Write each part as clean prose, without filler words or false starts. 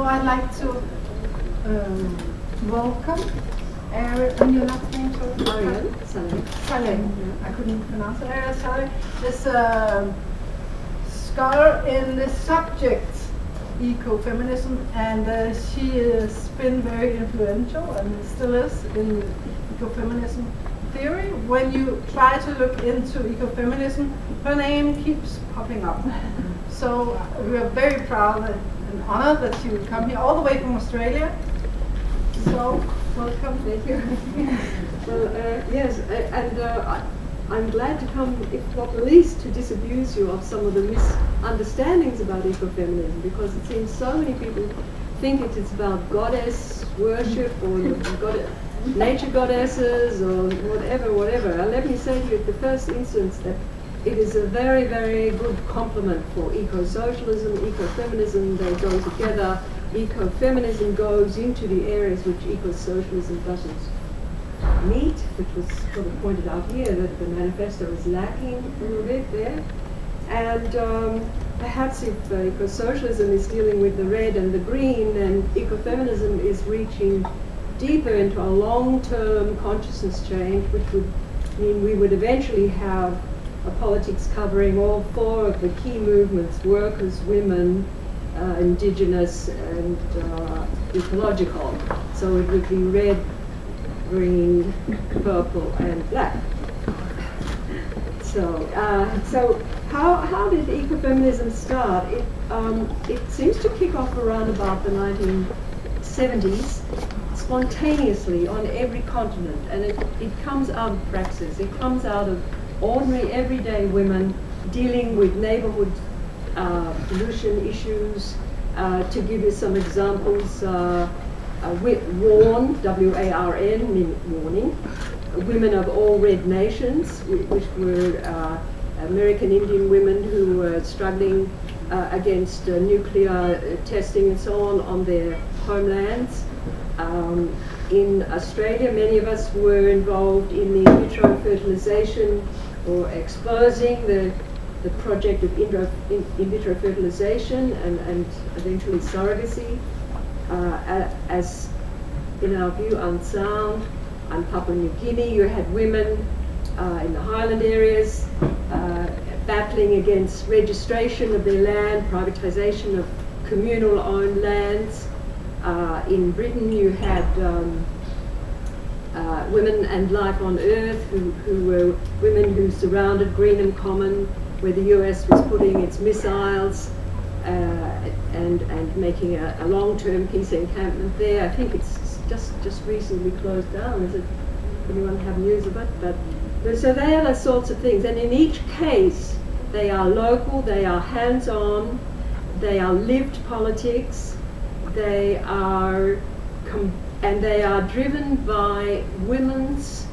I'd like to welcome Ariel, and your last name, sorry? Ariel Salleh. Salleh. I couldn't pronounce it. Ariel Salleh is a scholar in this subject, ecofeminism, and she has been very influential and still is in ecofeminism theory. When you try to look into ecofeminism, her name keeps popping up. So we are very proud and honored that she would come here all the way from Australia. So welcome. Thank you. Well, yes, and I'm glad to come, if not the least, to disabuse you of some of the misunderstandings about ecofeminism, because it seems so many people think it is about goddess worship or nature goddesses or whatever. And let me say to you at the first instance that it is a very, very good complement for eco-socialism, ecofeminism. They go together. Ecofeminism goes into the areas which eco-socialism doesn't meet, which was sort of pointed out here, that the manifesto is lacking a little bit there. And perhaps if eco-socialism is dealing with the red and the green, and ecofeminism is reaching deeper into a long-term consciousness change, which would mean we would eventually have a politics covering all four of the key movements: workers, women, indigenous, and ecological. So it would be red, green, purple, and black. So how did ecofeminism start? It seems to kick off around about the 1970s, spontaneously on every continent, and it comes out of praxis. It comes out of ordinary, everyday women dealing with neighborhood pollution issues. To give you some examples, WARN, W-A-R-N, meaning warning, women of all red nations, which were American Indian women who were struggling against nuclear testing and so on their homelands. In Australia, many of us were involved in the in vitro fertilization, or exposing the project of in vitro fertilization and eventually surrogacy as, in our view, unsound. On Papua New Guinea, you had women in the highland areas battling against registration of their land, privatization of communal owned lands. In Britain, you had Women and Life on Earth, who were women who surrounded Greenham Common, where the US was putting its missiles and making a long-term peace encampment there. I think it's just recently closed down. Is it? Anyone have news of it? But so they are the sorts of things, and in each case, they are local, they are hands-on, they are lived politics, they are driven by women's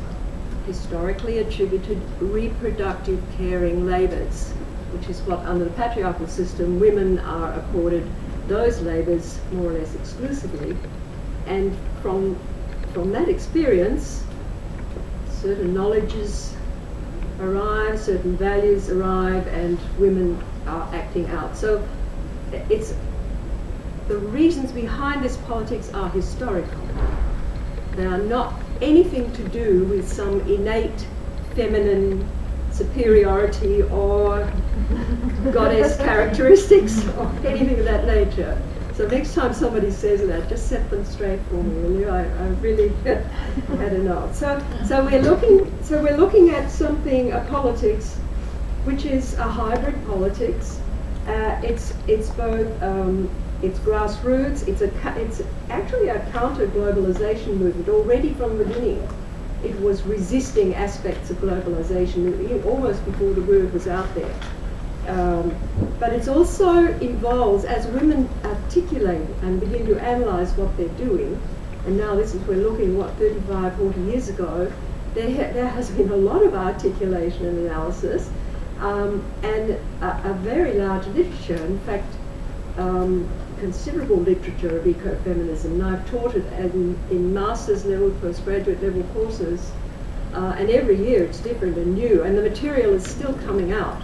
historically attributed reproductive caring labours, which is what, under the patriarchal system, women are accorded those labours more or less exclusively. And from that experience, certain knowledges arrive, certain values arrive, and women are acting out. So it's the reasons behind this politics are historical. They are not anything to do with some innate feminine superiority or goddess characteristics or anything of that nature. So next time somebody says that, just set them straight for me, will you? I really had enough. So we're looking at something, a politics, which is a hybrid politics. It's both it's grassroots. It's actually a counter-globalization movement. Already from the beginning, it was resisting aspects of globalization almost before the word was out there. But it also involves, as women articulate and begin to analyze what they're doing, and now this is, we're looking, 35, 40 years ago, there has been a lot of articulation and analysis, and a very large literature, in fact, considerable literature of ecofeminism. And I've taught it in master's level, postgraduate level courses, and every year it's different and new, and the material is still coming out.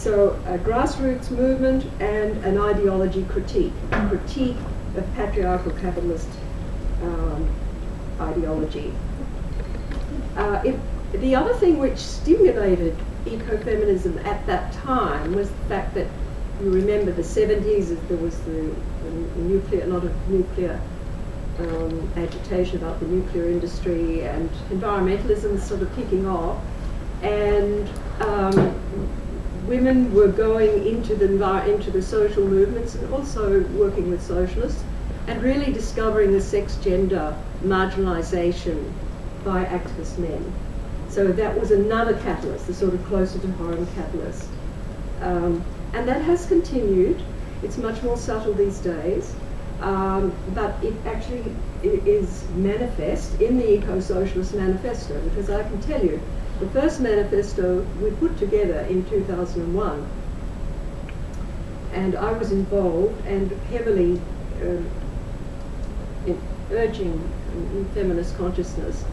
So a grassroots movement and an ideology critique of patriarchal capitalist ideology. The other thing which stimulated ecofeminism at that time was the fact that, you remember the 70s, there was the nuclear, a lot of nuclear agitation about the nuclear industry, and environmentalism sort of kicking off, and women were going into the social movements and also working with socialists, and really discovering the sex-gender marginalisation by activist men. So that was another catalyst, the sort of closer to home catalyst. And that has continued. It's much more subtle these days, but it actually is manifest in the Eco-Socialist Manifesto, because I can tell you, the first manifesto we put together in 2001, and I was involved and heavily in urging feminist consciousness.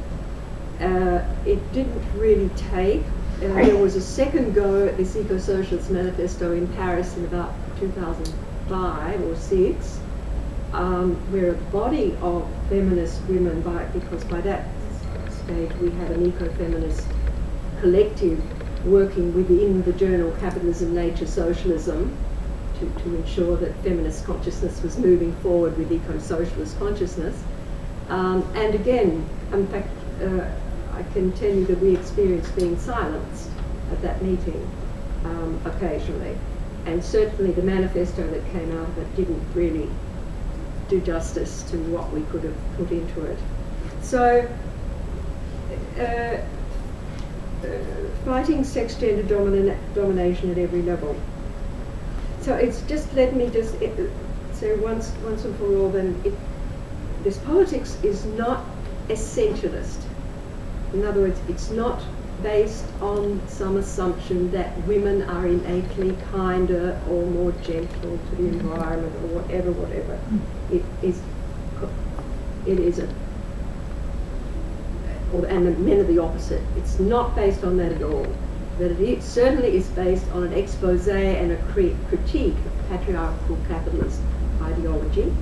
It didn't really take. There was a second go at this Eco-Socialist Manifesto in Paris in about 2005 or 6, where a body of feminist women, because by that stage we had an eco-feminist collective working within the journal Capitalism, Nature, Socialism, to ensure that feminist consciousness was moving forward with eco-socialist consciousness. And again, in fact, I can tell you that we experienced being silenced at that meeting occasionally, and certainly the manifesto that came out of it didn't really do justice to what we could have put into it. So fighting sex-gender domination at every level. So it's just, let me just say once and for all, then this politics is not essentialist. In other words, it's not based on some assumption that women are innately kinder or more gentle to the environment or whatever. It is and the men are the opposite. It's not based on that at all. But it certainly is based on an expose and a critique of patriarchal capitalist ideology,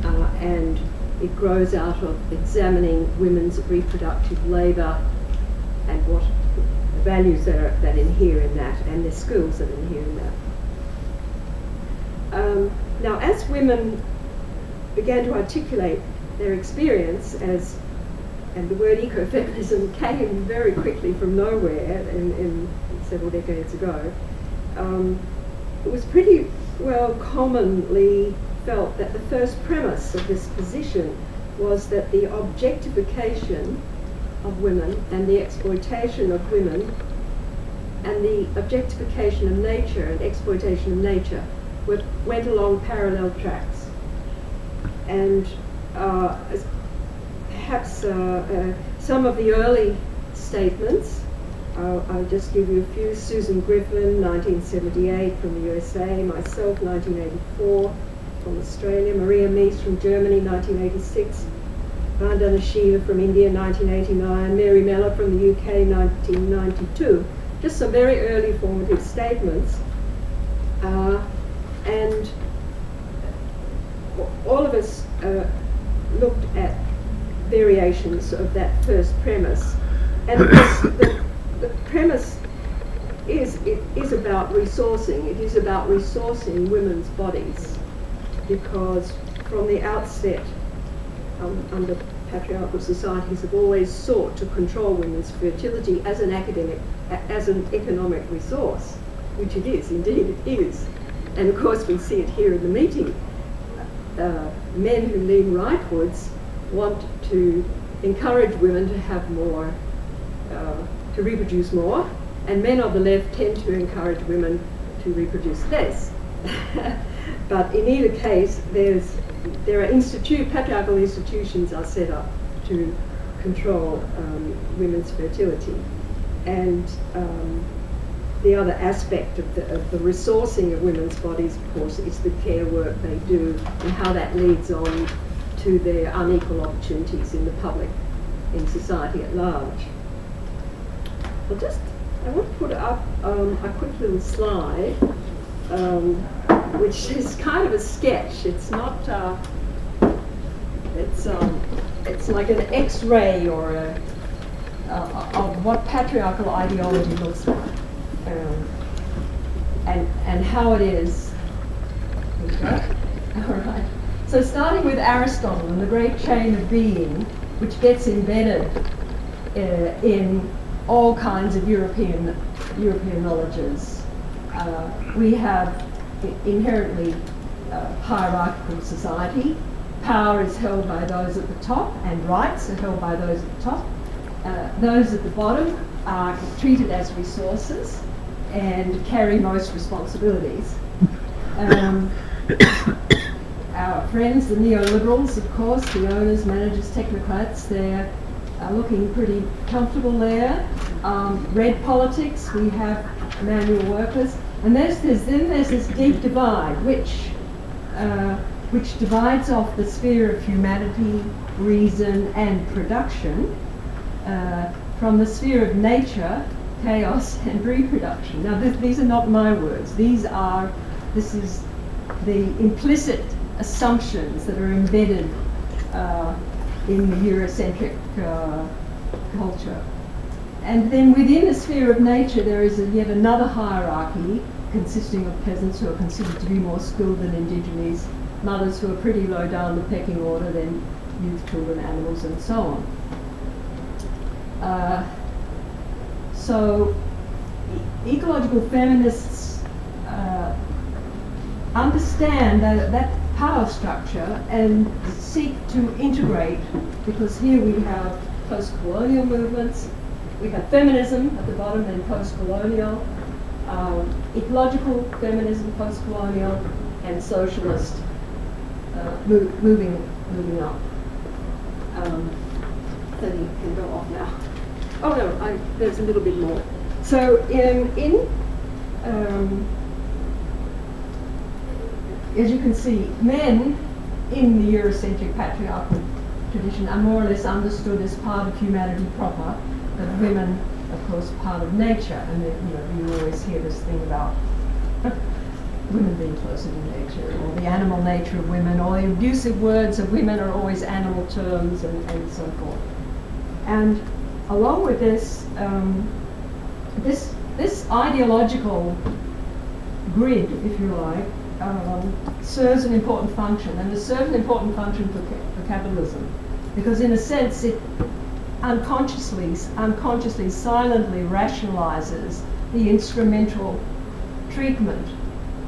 and it grows out of examining women's reproductive labour and what the values that inhere in that, and the skills that inhere in that. Now, as women began to articulate their experience and the word ecofeminism came very quickly from nowhere in several decades ago, it was pretty well commonly felt that the first premise of this position was that the objectification of women and the exploitation of women and the objectification of nature and exploitation of nature went along parallel tracks. And perhaps some of the early statements, I'll just give you a few. Susan Griffin, 1978 from the USA, myself, 1984 from Australia, Maria Mies from Germany, 1986, Vandana Shiva from India, 1989, Mary Mellor from the UK, 1992. Just some very early formative statements. And all of us looked at variations of that first premise. And of course, the premise is about resourcing. It is about resourcing women's bodies, because from the outset, under patriarchal societies have always sought to control women's fertility as an economic resource, which it is, indeed it is. And of course we see it here in the meeting. Men who lean rightwards want to encourage women to have more, to reproduce more, and men on the left tend to encourage women to reproduce less. But in either case, there are patriarchal institutions are set up to control women's fertility. And the other aspect of the resourcing of women's bodies, of course, is the care work they do and how that leads on to their unequal opportunities in the public, in society at large. I'll just I want to put up a quick little slide, which is kind of a sketch. It's not. It's like an X-ray or of what patriarchal ideology looks like, and how it is. All right. So starting with Aristotle and the great chain of being, which gets embedded in all kinds of European knowledges. We have inherently hierarchical society. Power is held by those at the top, and rights are held by those at the top. Those at the bottom are treated as resources and carry most responsibilities. Our friends, the neoliberals, of course, the owners, managers, technocrats, they're looking pretty comfortable there. Red politics, we have manual workers. And then there's this deep divide, which divides off the sphere of humanity, reason, and production from the sphere of nature, chaos, and reproduction. Now, these are not my words. This is the implicit assumptions that are embedded in the Eurocentric culture. And then within the sphere of nature, there is yet another hierarchy consisting of peasants who are considered to be more skilled than indigenes, mothers who are pretty low down the pecking order, then youth, children, animals, and so on. So ecological feminists understand that power structure and seek to integrate, because here we have post-colonial movements, we have feminism at the bottom, then post-colonial, ecological feminism, post-colonial, and socialist moving up. So you can go off now. Oh no, there's a little bit more. So as you can see, men in the Eurocentric patriarchal tradition are more or less understood as part of humanity proper, but women, of course, part of nature. And you always hear this thing about women being closer to nature, or the animal nature of women, or the abusive words of women are always animal terms, and so forth. And along with this, this ideological grid, if you like, serves an important function, and it serves an important function for capitalism, because in a sense it unconsciously, silently rationalizes the instrumental treatment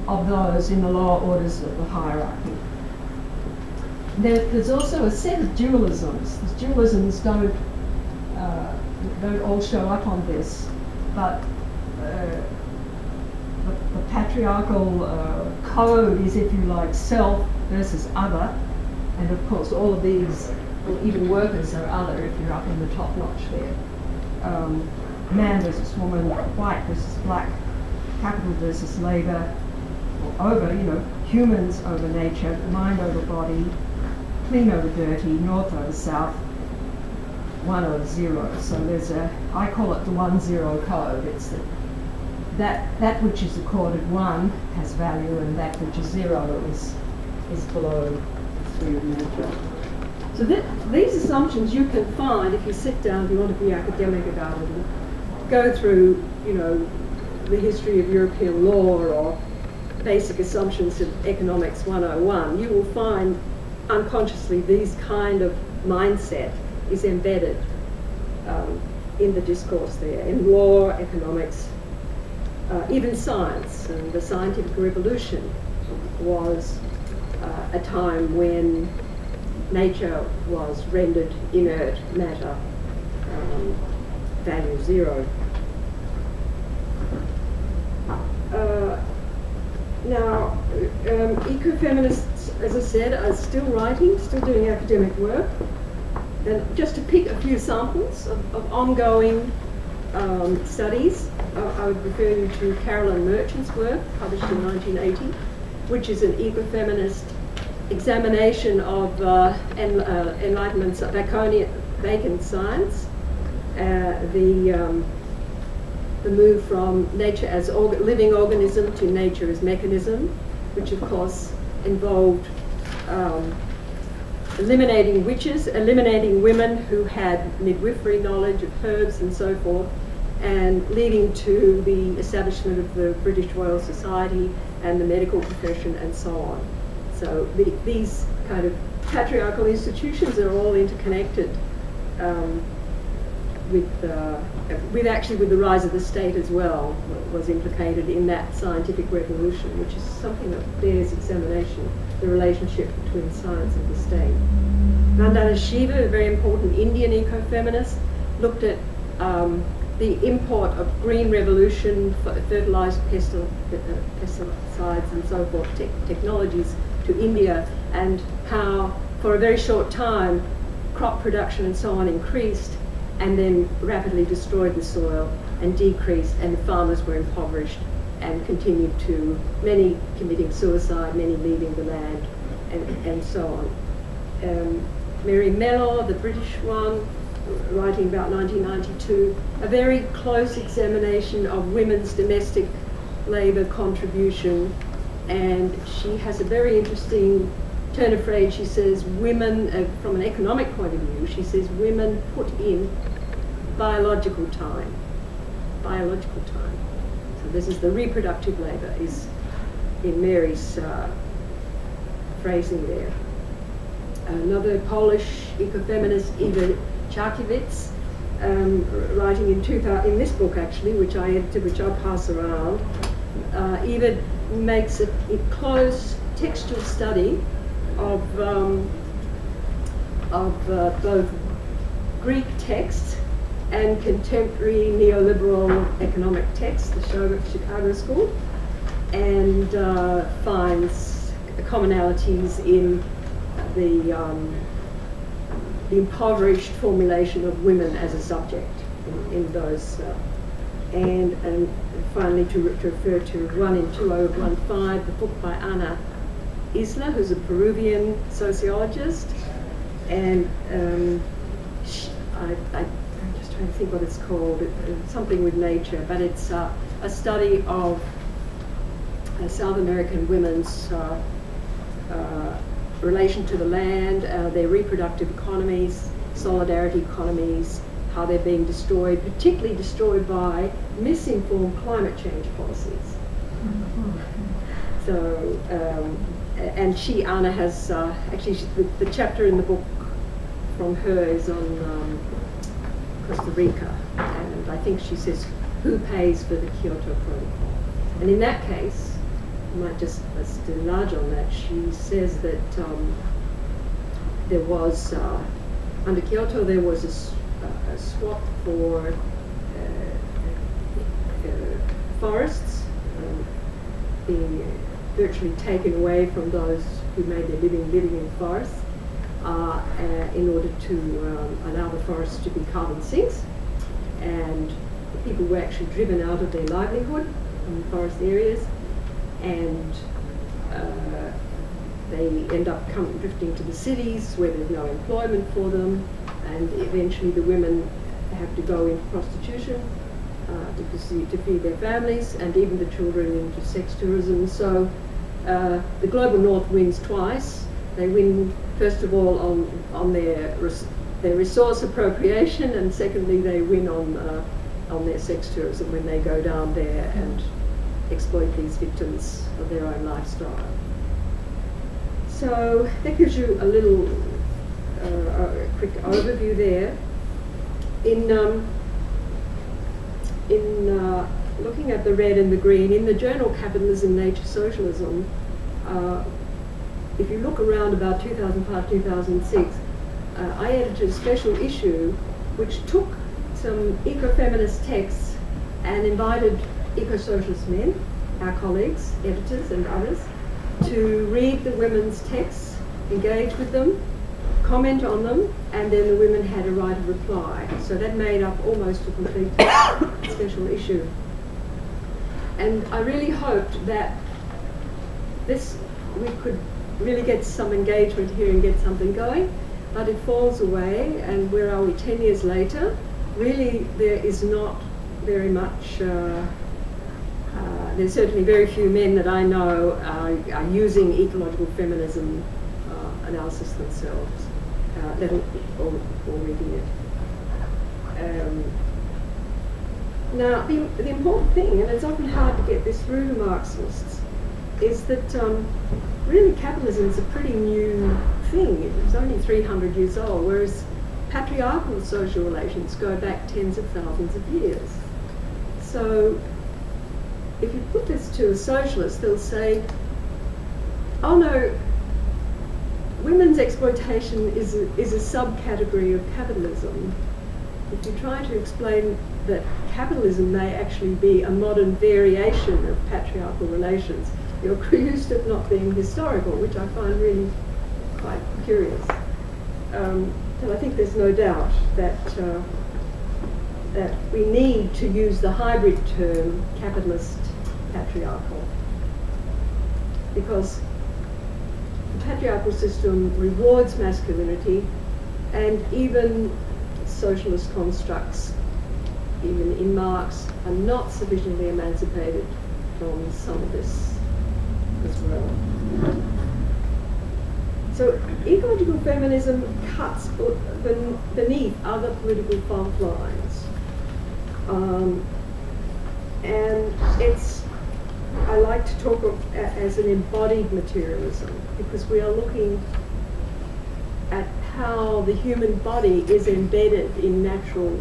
of those in the lower orders of the hierarchy. There's also a set of dualisms. These dualisms don't all show up on this, but the patriarchal code is, if you like, self versus other, and of course all of these, well, even workers are other if you're up in the top notch there. Man versus woman, white versus black, capital versus labour, or over, humans over nature, mind over body, clean over dirty, north over south, 1 over 0. So there's I call it the 1-0 code. It's that which is accorded 1 has value, and that which is 0 is below the sphere of nature. So these assumptions you can find if you sit down, if you want to be academic about it, and go through, the history of European law or basic assumptions of Economics 101. You will find unconsciously these kind of mindset is embedded in the discourse there, in law, economics, even science. And the scientific revolution was a time when nature was rendered inert matter, value 0. Now, ecofeminists, as I said, are still writing, still doing academic work. And just to pick a few samples of ongoing studies, I would refer you to Carolyn Merchant's work, published in 1980, which is an ecofeminist examination of Enlightenment's Baconian science, the the move from nature as living organism to nature as mechanism, which of course involved eliminating witches, eliminating women who had midwifery knowledge of herbs and so forth, and leading to the establishment of the British Royal Society and the medical profession and so on. So these kind of patriarchal institutions are all interconnected with the rise of the state as well, was implicated in that scientific revolution, which is something that bears examination, the relationship between science and the state. Vandana Shiva, a very important Indian ecofeminist, looked at the import of green revolution, fertilized pesticides and so forth, technologies to India, and how for a very short time crop production and so on increased and then rapidly destroyed the soil and decreased, and the farmers were impoverished and continued to, many committing suicide, many leaving the land, and so on. Mary Mellor, the British one, writing about 1992, a very close examination of women's domestic labour contribution, and she has a very interesting turn of phrase. She says women, from an economic point of view, she says women put in biological time. Biological time. So this is the reproductive labour, is in Mary's phrasing there. Another Polish ecofeminist, Eva Charkiewicz, writing in this book actually, which I edited, which I'll pass around. Eva makes a close textual study of both Greek texts and contemporary neoliberal economic texts, the Chicago School, and finds commonalities in the impoverished formulation of women as a subject in those, and finally to refer to one in 2015, the book by Ana Isla, who's a Peruvian sociologist, and I'm just trying to think what it's called, something with nature, but it's a study of South American women's relation to the land, their reproductive economies, solidarity economies, how they're being destroyed, particularly destroyed by misinformed climate change policies. So, and Anna has, actually the chapter in the book from her is on Costa Rica, and I think she says, who pays for the Kyoto Protocol? And in that case, I might just enlarge on that, she says that there was, under Kyoto, there was a swap for forests being virtually taken away from those who made their living in forests in order to allow the forests to be carbon sinks, and the people were actually driven out of their livelihood in the forest areas, and they end up drifting to the cities where there's no employment for them, and eventually the women have to go into prostitution to feed their families, and even the children into sex tourism. So the global north wins twice. They win, first of all, on their resource appropriation, and secondly, they win on their sex tourism when they go down there and exploit these victims of their own lifestyle. So that gives you a little quick overview there. In looking at the red and the green, in the journal Capitalism, Nature, Socialism, if you look around about 2005-2006, I edited a special issue which took some ecofeminist texts and invited eco-socialist men, our colleagues, editors and others, to read the women's texts, engage with them, comment on them, and then the women had a right of reply. So that made up almost a complete special issue. And I really hoped that we could really get some engagement here and get something going, but it falls away, and where are we 10 years later? Really, there is not very much, there's certainly very few men that I know are using ecological feminism analysis themselves, or reading it. Now, the important thing, and it's often hard to get this through to Marxists, is that really capitalism is a pretty new thing. It's only 300 years old, whereas patriarchal social relations go back tens of thousands of years. So if you put this to a socialist, they'll say, oh no, women's exploitation is a subcategory of capitalism. If you try to explain that capitalism may actually be a modern variation of patriarchal relations, you're accused of not being historical, which I find really quite curious. And I think there's no doubt that that we need to use the hybrid term capitalist patriarchal, because the patriarchal system rewards masculinity, and even socialist constructs, even in Marx, are not sufficiently emancipated from some of this as well. So ecological feminism cuts beneath other political fault lines. And I like to talk of as an embodied materialism, because we are looking at how the human body is embedded in natural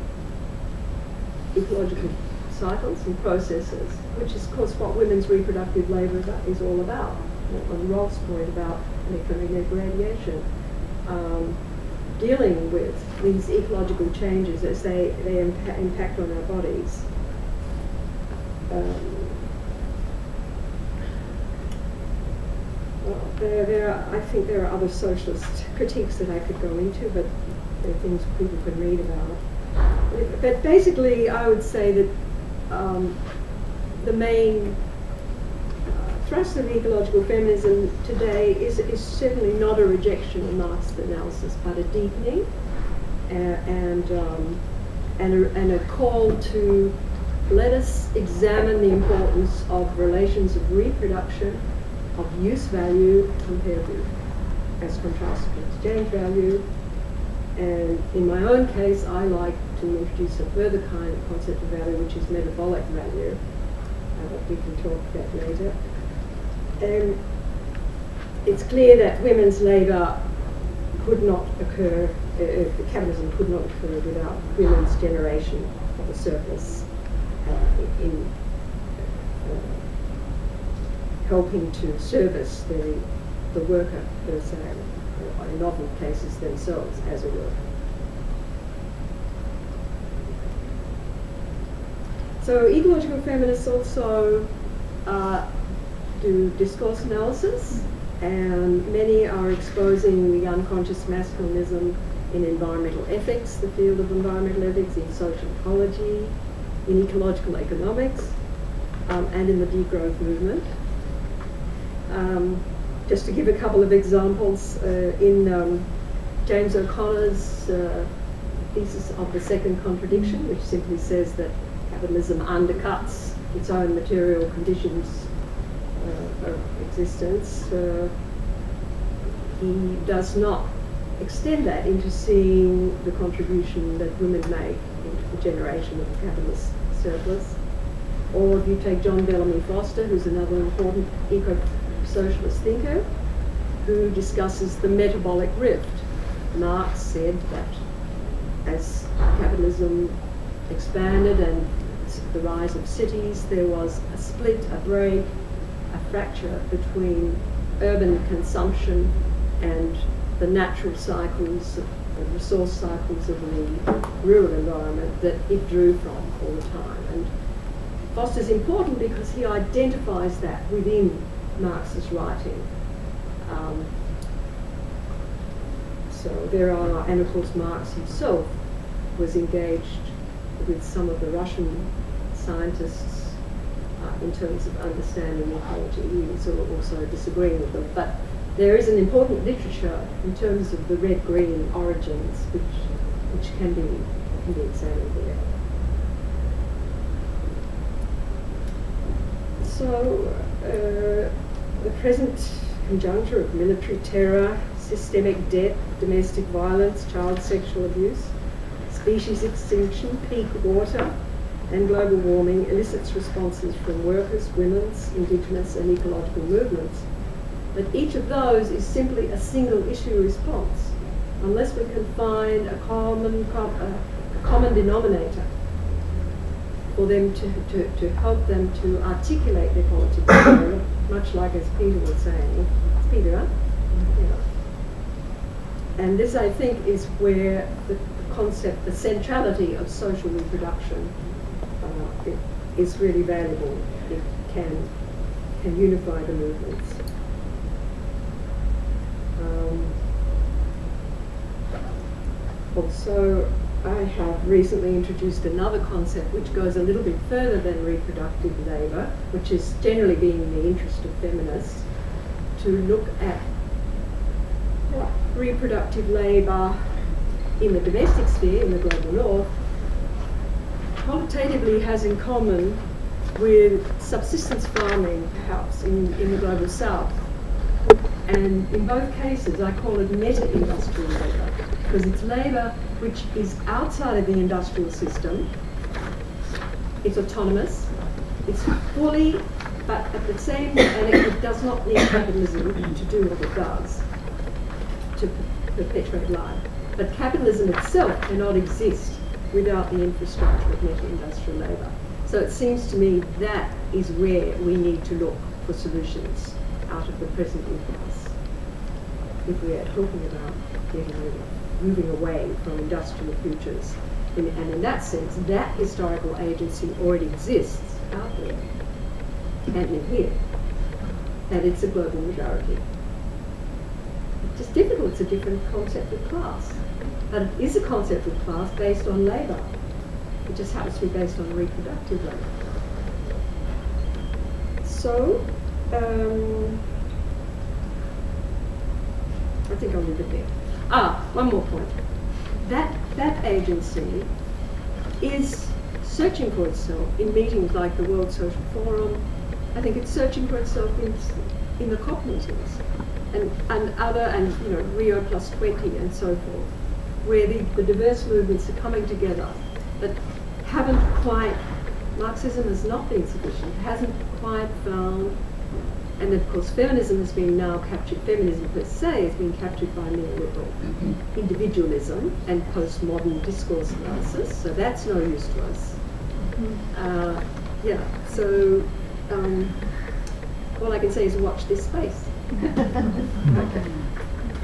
ecological cycles and processes, which is of course what women's reproductive labour is all about, on Rolf's point about electromagnetic radiation, dealing with these ecological changes as they impact on our bodies. I think there are other socialist critiques that I could go into, but they're things people can read about. But basically, I would say that the main thrust of ecological feminism today is certainly not a rejection of Marxist analysis, but a deepening and a call to let us examine the importance of relations of reproduction, of use value compared with, as contrasted with exchange value. And in my own case, I like to introduce a further kind of concept of value, which is metabolic value, that we can talk about later. And it's clear that women's labour could not occur, capitalism could not occur without women's generation of a surplus in helping to service the worker per se, or in often cases themselves as a worker. So ecological feminists also do discourse analysis, and many are exposing the unconscious masculinism in environmental ethics, the field of environmental ethics, in social ecology, in ecological economics, and in the degrowth movement. Just to give a couple of examples, in James O'Connor's thesis of the second contradiction, which simply says that capitalism undercuts its own material conditions of existence, he does not extend that into seeing the contribution that women make into the generation of the capitalist surplus. Or if you take John Bellamy Foster, who's another important eco-socialist thinker, who discusses the metabolic rift. Marx said that as capitalism expanded and the rise of cities, there was a split, a break, a fracture between urban consumption and the natural cycles, the resource cycles of the rural environment that it drew from all the time. And Foster's important because he identifies that within Marx's writing. So there are, and of course Marx himself was engaged with some of the Russian scientists in terms of understanding ecology. He was also disagreeing with them, but there is an important literature in terms of the red-green origins which can be examined there. So, the present conjuncture of military terror, systemic death, domestic violence, child sexual abuse, species extinction, peak water, and global warming elicits responses from workers, women's, indigenous, and ecological movements. But each of those is simply a single issue response, unless we can find a common denominator for them to help them to articulate their politics, much like as Peter was saying. It's Peter, huh? Yeah. And this, I think, is where the concept, the centrality of social reproduction is really valuable. It can unify the movements. Also, I have recently introduced another concept which goes a little bit further than reproductive labour, which is generally being in the interest of feminists, to look at what reproductive labour in the domestic sphere, in the global north, qualitatively has in common with subsistence farming, perhaps, in the global south. And in both cases, I call it meta-industrial labour, because it's labour which is outside of the industrial system. It's autonomous, it's fully, but at the same time, it does not need capitalism to do what it does, to perpetuate life. But capitalism itself cannot exist without the infrastructure of meta-industrial labour. So it seems to me that is where we need to look for solutions out of the present impasse, if we are talking about moving away from industrial futures. And in that sense, that historical agency already exists out there and in here, and it's a global majority. It's just difficult, it's a different concept of class. But it is a concept of class based on labour. It just happens to be based on reproductive labour. So, I think I'll leave it there. One more point. That agency is searching for itself in meetings like the World Social Forum. I think it's searching for itself in the COP meetings and other, Rio +20 and so forth, where the diverse movements are coming together but haven't quite, Marxism has not been sufficient, hasn't quite found, and of course feminism has been now captured, feminism per se has been captured by neoliberal individualism and postmodern discourse analysis, so that's no use to us. So all I can say is watch this space. Okay,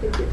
thank you.